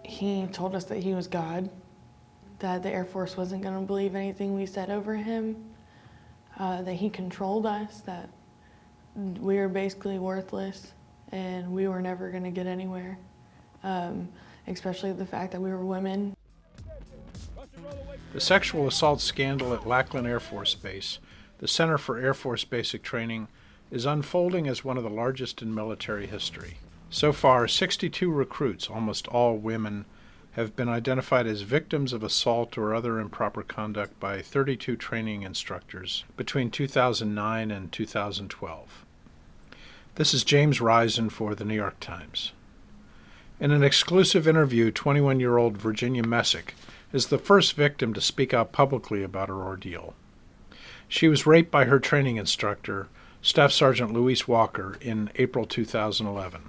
he told us that he was God, that the Air Force wasn't going to believe anything we said over him, that he controlled us, that we were basically worthless and we were never going to get anywhere, especially the fact that we were women. The sexual assault scandal at Lackland Air Force Base, the Center for Air Force Basic Training, is unfolding as one of the largest in military history. So far, 62 recruits, almost all women, have been identified as victims of assault or other improper conduct by 32 training instructors between 2009 and 2012. This is James Risen for the New York Times. In an exclusive interview, 21-year-old Virginia Messick is the first victim to speak out publicly about her ordeal. She was raped by her training instructor, Staff Sergeant Louise Walker, in April 2011.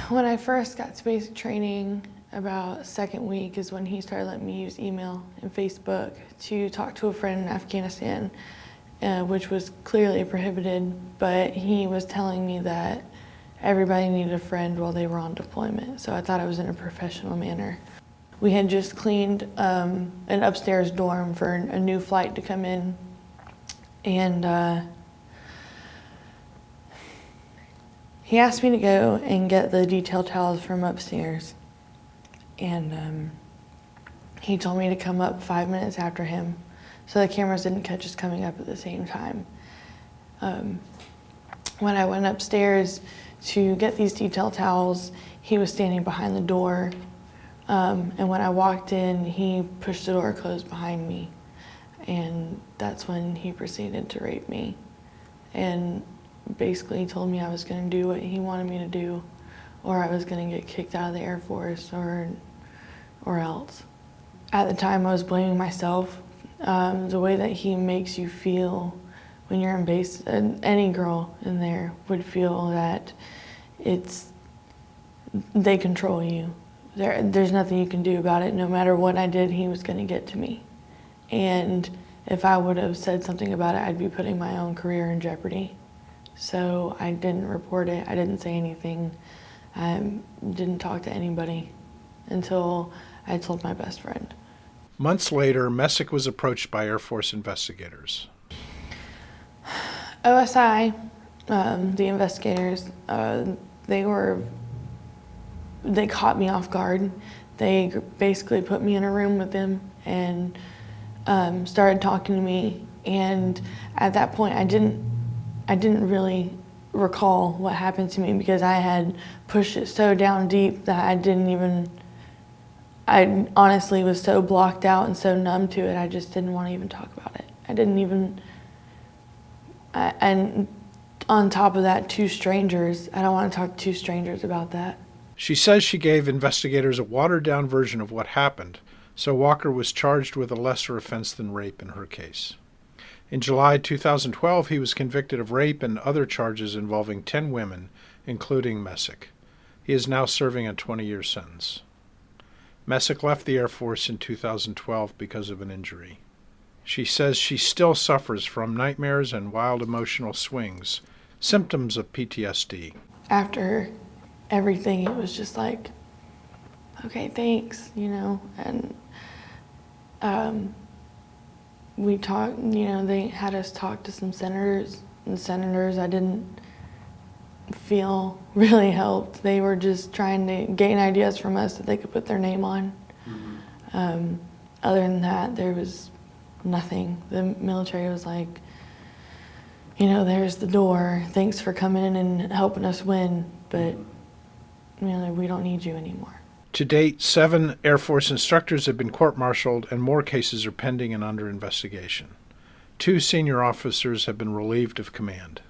When I first got to basic training, about second week is when he started letting me use email and Facebook to talk to a friend in Afghanistan, which was clearly prohibited, but he was telling me that everybody needed a friend while they were on deployment, so I thought it was in a professional manner. We had just cleaned an upstairs dorm for a new flight to come in, and he asked me to go and get the detail towels from upstairs, and he told me to come up 5 minutes after him so the cameras didn't catch us coming up at the same time. When I went upstairs to get these detail towels, he was standing behind the door, and when I walked in, he pushed the door closed behind me, and that's when he proceeded to rape me. And basically he told me I was going to do what he wanted me to do, or I was going to get kicked out of the Air Force or else. At the time I was blaming myself. The way that he makes you feel when you're in base, any girl in there would feel that they control you. There's nothing you can do about it. No matter what I did, he was going to get to me. And if I would have said something about it, I'd be putting my own career in jeopardy. So I didn't report it, I didn't say anything, I didn't talk to anybody until I told my best friend. Months later, Messick was approached by Air Force investigators. OSI, the investigators, they caught me off guard. They basically put me in a room with them and started talking to me, and at that point I didn't really recall what happened to me because I had pushed it so down deep that I honestly was so blocked out and so numb to it, I just didn't want to even talk about it. And on top of that, two strangers, I don't want to talk to two strangers about that. She says she gave investigators a watered-down version of what happened, so Walker was charged with a lesser offense than rape in her case. In July 2012, he was convicted of rape and other charges involving 10 women, including Messick. He is now serving a 20-year sentence. Messick left the Air Force in 2012 because of an injury. She says she still suffers from nightmares and wild emotional swings, symptoms of PTSD. After everything, it was just like, okay, thanks, and we talked, they had us talk to some senators, and senators I didn't feel really helped. They were just trying to gain ideas from us that they could put their name on. Mm-hmm. Other than that, there was nothing. The military was like, there's the door. Thanks for coming in and helping us win, but we don't need you anymore. To date, 7 Air Force instructors have been court-martialed and more cases are pending and under investigation. 2 senior officers have been relieved of command.